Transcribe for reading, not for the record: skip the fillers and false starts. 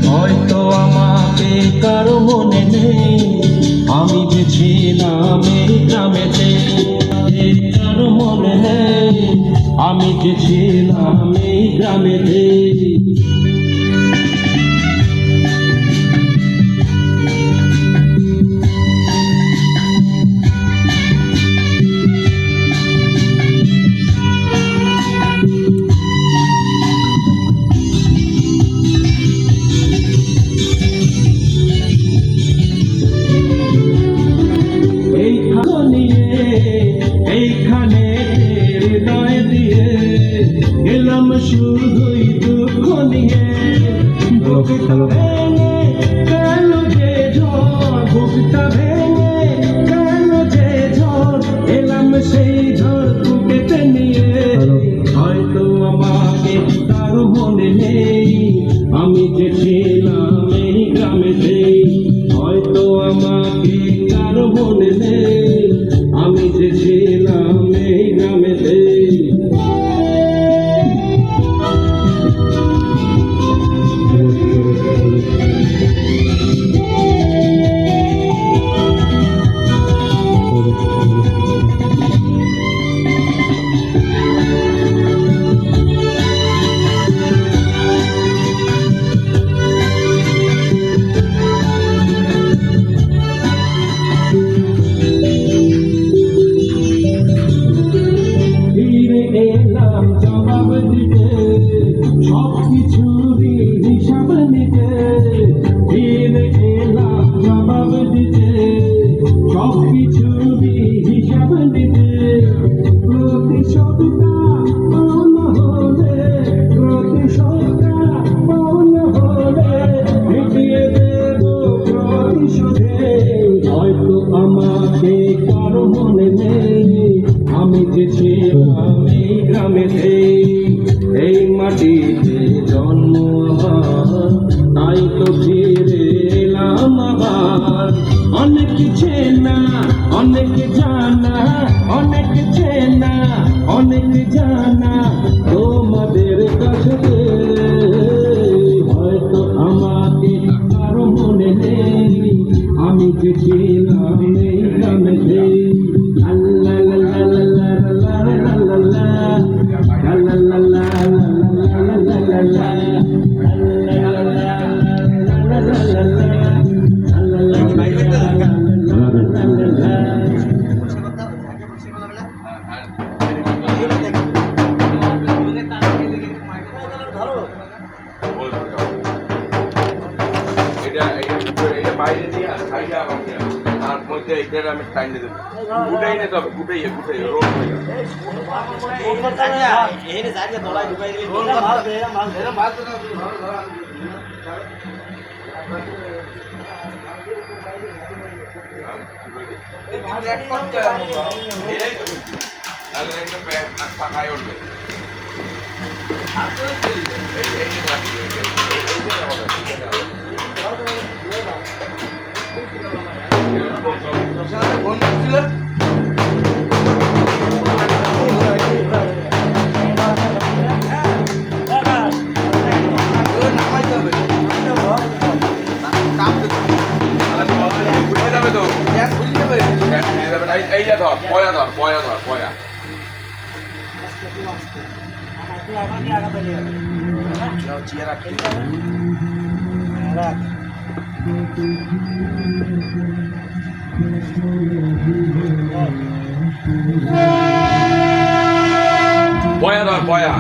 হয়তো আমাকে কারো মনে নেই, আমি যে ছিলাম এই গ্রামেতে। কারো মনে নেই, আমি যে ছিলাম এই গ্রামেতে। এইখানে হৃদয় দিয়ে গেলাম শুধুই দুঃখ নিয়ে। বুকটা ভেঙে গেল যে ঝড়, বুকটা ভেঙে গেল যে ঝড়, এলাম সেই ঝড় বুকেতে নিয়ে। হয়তো আমাকে তার মনে নেই, আমি যে ছিলাম এই গ্রামেতে। হয়তো আমাকে তার মনে নেই, আমি যে ছিলাম এই গ্রামেতে। এলাম জবাব দিতে, সবকিছুরই হিসাব নিতে। ফিরে এলাম জবাব দিতে, সবকিছুরই হিসাব নিতে। প্রতিশোধটা পাওন হলে, প্রতিশোধটা পাওন হলে মিটিয়ে দেব প্রতিশোধে। হয়তো আমাকে কারো মনে নেই, আমি যে ছিলাম এই গ্রামেতে। এই মাটিতে জন্ম আমার, তাই তো ফিরে এলাম আবার। অনেক চেনা, অনেক জানা, অনেক চেনা, অনেক জানা তোমাদের কাছে। হয়তো আমাকে কারো মনে নেই, আমি যে ছিলাম এই গ্রামেতে। বাইরে দিয়ে খাইয়া আর মধ্যে এটার আমি টাইম দিয়ে দেবো। গুটাই না তবে গুটাই রোল হয়ে গেল। ফাঁকায় উঠবে। এইটা ধর পয়া ধর পয়া ধর পয়া। পয়া ধর পয়া।